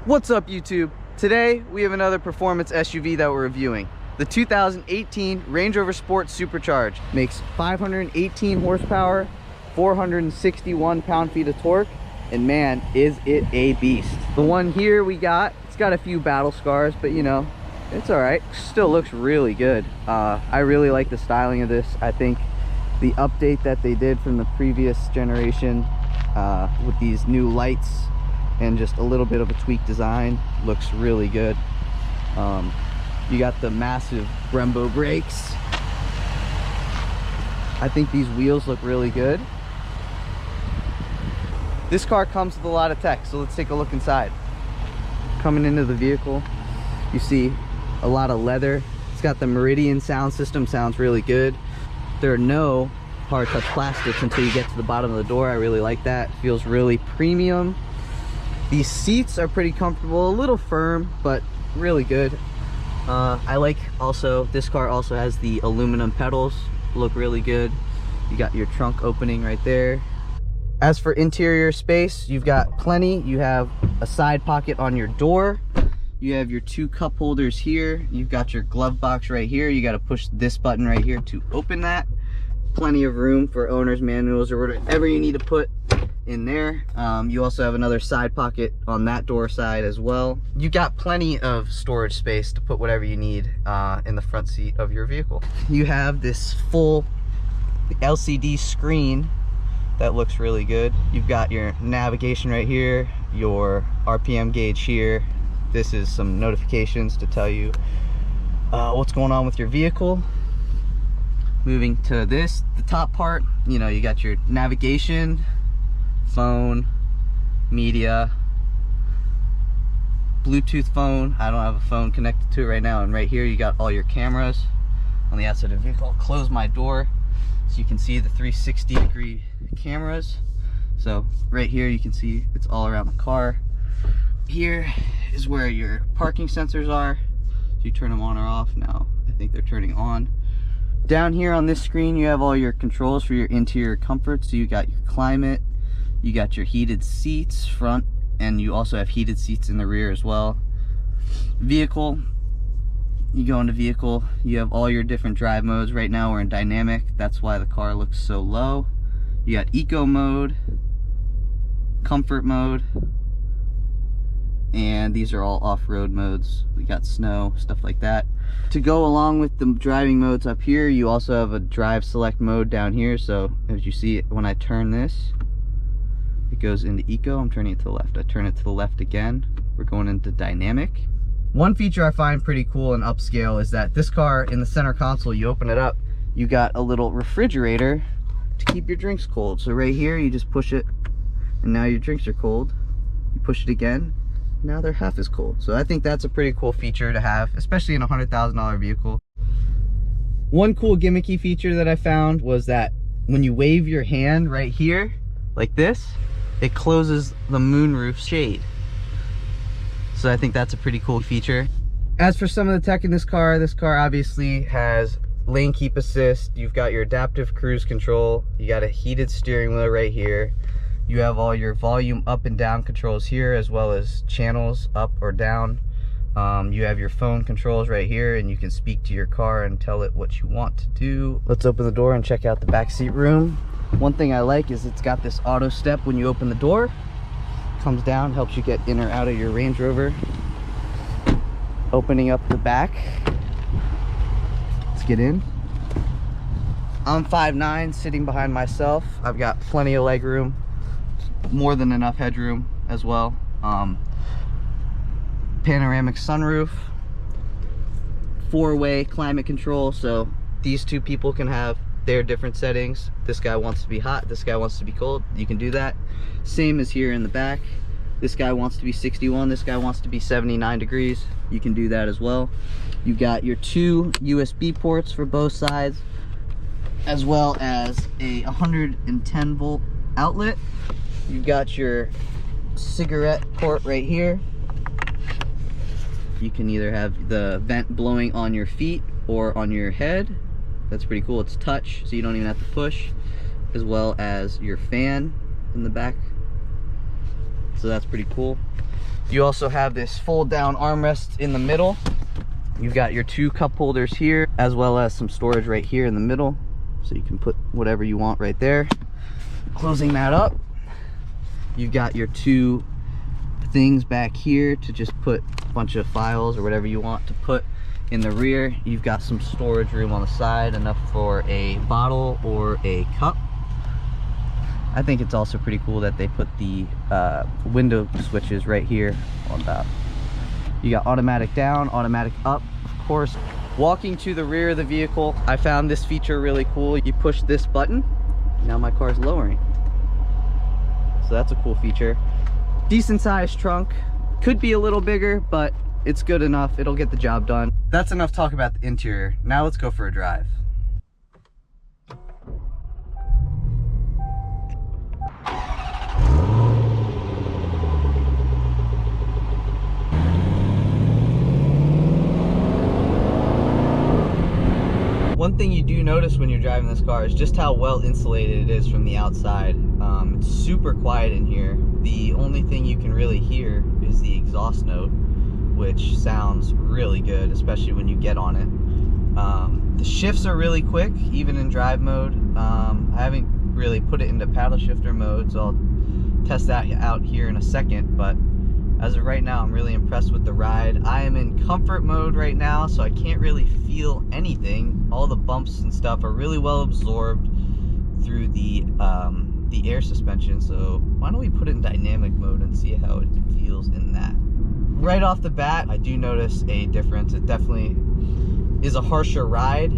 What's up, YouTube? Today we have another performance SUV that we're reviewing. The 2018 Range Rover Sport Supercharged. Makes 518 horsepower, 461 pound-feet of torque, and man, is it a beast. The one here we got, it's got a few battle scars, but you know, it's all right. Still looks really good. I really like the styling of this. I think the update that they did from the previous generation with these new lights and just a little bit of a tweaked design looks really good. You got the massive Brembo brakes. I think these wheels look really good. This car comes with a lot of tech, so let's take a look inside. Coming into the vehicle, you see a lot of leather. It's got the Meridian sound system, sounds really good. There are no hard touch plastics until you get to the bottom of the door. I really like that. Feels really premium. These seats are pretty comfortable, a little firm, but really good. I like also, this car also has the aluminum pedals, look really good. You got your trunk opening right there. As for interior space, you've got plenty. You have a side pocket on your door. You have your two cup holders here. You've got your glove box right here. You got to push this button right here to open that. Plenty of room for owner's manuals or whatever you need to put in there. You also have another side pocket on that door side as well. You got plenty of storage space to put whatever you need in the front seat of your vehicle. You have this full LCD screen that looks really good. You've got your navigation right here, your RPM gauge here. This is some notifications to tell you what's going on with your vehicle. Moving to this, the top part, you know, you got your navigation, phone, media, Bluetooth phone. I don't have a phone connected to it right now. And right here you got all your cameras on the outside of the vehicle. I'll close my door so you can see the 360-degree cameras. So right here you can see it's all around the car. Here is where your parking sensors are. So you turn them on or off. Now I think they're turning on. Down here on this screen you have all your controls for your interior comfort. So you got your climate, you got your heated seats front, and you also have heated seats in the rear as well. Vehicle, you go into vehicle, you have all your different drive modes. Right now we're in dynamic, that's why the car looks so low. You got eco mode, comfort mode, and these are all off-road modes. We got snow, stuff like that. To go along with the driving modes up here, you also have a drive select mode down here. So as you see, when I turn this, it goes into eco. I'm turning it to the left. I turn it to the left again. We're going into dynamic. One feature I find pretty cool and upscale is that this car, in the center console, you open it up, you got a little refrigerator to keep your drinks cold. So right here, you just push it, and now your drinks are cold. You push it again, now they're half as cold. So I think that's a pretty cool feature to have, especially in a $100,000 vehicle. One cool gimmicky feature that I found was that when you wave your hand right here, like this, it closes the moonroof shade. So I think that's a pretty cool feature. As for some of the tech in this car obviously has lane keep assist. You've got your adaptive cruise control. You got a heated steering wheel right here. You have all your volume up and down controls here, as well as channels up or down. You have your phone controls right here, and you can speak to your car and tell it what you want to do. Let's open the door and check out the back seat room. One thing I like is it's got this auto step when you open the door. Comes down, helps you get in or out of your Range Rover. Opening up the back. Let's get in. I'm 5'9", sitting behind myself. I've got plenty of leg room. More than enough headroom as well. Panoramic sunroof, 4-way climate control, so these two people can have their different settings. This guy wants to be hot, this guy wants to be cold. You can do that. Same as here in the back. This guy wants to be 61, this guy wants to be 79 degrees. You can do that as well. You've got your two USB ports for both sides, as well as a 110 volt outlet. You've got your cigarette port right here. You can either have the vent blowing on your feet or on your head. That's pretty cool. It's touch, so you don't even have to push. As well as your fan in the back. so that's pretty cool. You also have this fold down armrest in the middle. You've got your 2 cup holders here, as well as some storage right here in the middle, so you can put whatever you want right there. Closing that up, you've got your 2 things back here to just put a bunch of files or whatever you want to put in the rear. You've got some storage room on the side, enough for a bottle or a cup. I think it's also pretty cool that they put the window switches right here on top. You got automatic down, automatic up, of course. Walking to the rear of the vehicle, I found this feature really cool. You push this button, now my car's lowering. So that's a cool feature. Decent sized trunk, could be a little bigger, but it's good enough. It'll get the job done. That's enough talk about the interior. Now let's go for a drive. One thing you do notice when you're driving this car is just how well insulated it is from the outside. It's super quiet in here. The only thing you can really hear is the exhaust note, which sounds really good, especially when you get on it. The shifts are really quick, even in drive mode. I haven't really put it into paddle shifter mode, so I'll test that out here in a second, but as of right now, I'm really impressed with the ride. I am in comfort mode right now, so I can't really feel anything. All the bumps and stuff are really well absorbed through the air suspension, so why don't we put it in dynamic mode and see how it feels in that. Right off the bat, I do notice a difference. It definitely is a harsher ride.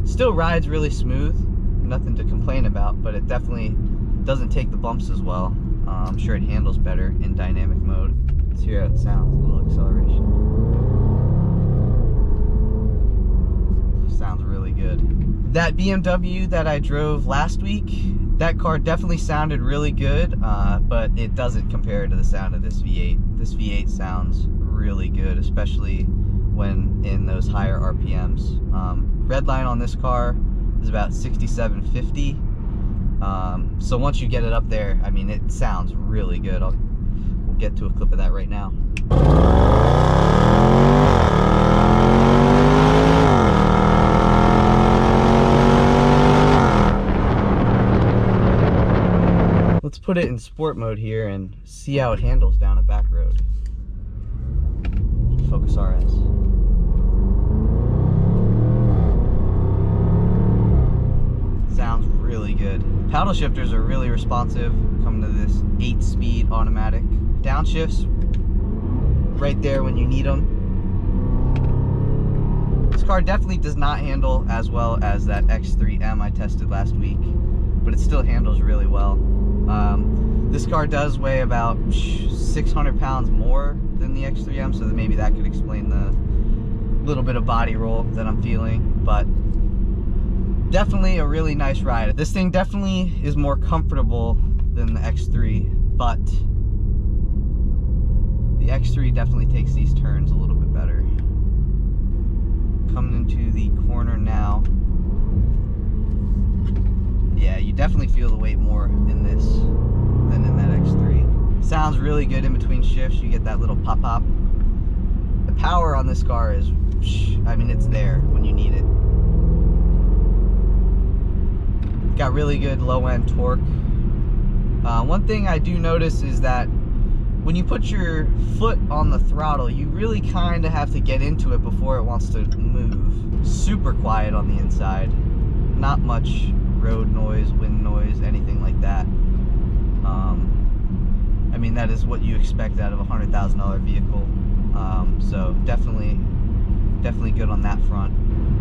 Still rides really smooth, nothing to complain about, but it definitely doesn't take the bumps as well. I'm sure it handles better in dynamic mode. Let's hear how it sounds, a little acceleration. Sounds really good. That BMW that I drove last week, that car definitely sounded really good, but it doesn't compare to the sound of this V8. This V8 sounds really good, especially when in those higher RPMs. Red line on this car is about 6750. So once you get it up there, I mean, it sounds really good. We'll get to a clip of that right now. Let's put it in sport mode here and see how it handles down a back road. Focus RS. Sounds really good. Paddle shifters are really responsive, coming to this 8-speed automatic. Downshifts, right there when you need them. This car definitely does not handle as well as that X3M I tested last week, but it still handles really well. This car does weigh about 600 pounds more than the X3M, so that maybe that could explain the little bit of body roll that I'm feeling, but definitely a really nice ride. This thing definitely is more comfortable than the X3, but the X3 definitely takes these turns a little bit better. Coming into the corner now. Yeah, you definitely feel the weight more in this than in that X3. Sounds really good in between shifts. You get that little pop-pop. The power on this car is, I mean, it's there when you need it. Got really good low-end torque. One thing I do notice is that when you put your foot on the throttle, you really kind of have to get into it before it wants to move. Super quiet on the inside. Not much road noise, wind noise, anything like that. I mean, that is what you expect out of a $100,000 vehicle. So definitely good on that front.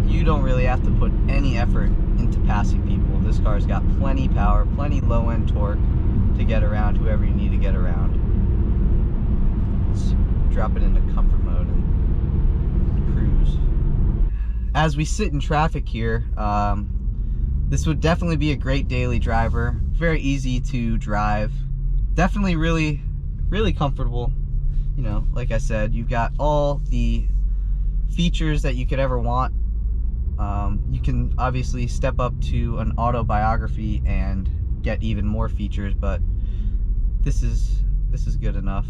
You don't really have to put any effort into passing people. This car's got plenty power, plenty low-end torque to get around whoever you need to get around. Let's drop it into comfort mode and cruise. As we sit in traffic here, this would definitely be a great daily driver. Very easy to drive. Definitely really comfortable. You know, like I said, you've got all the features that you could ever want. You can obviously step up to an autobiography and get even more features, but this is good enough.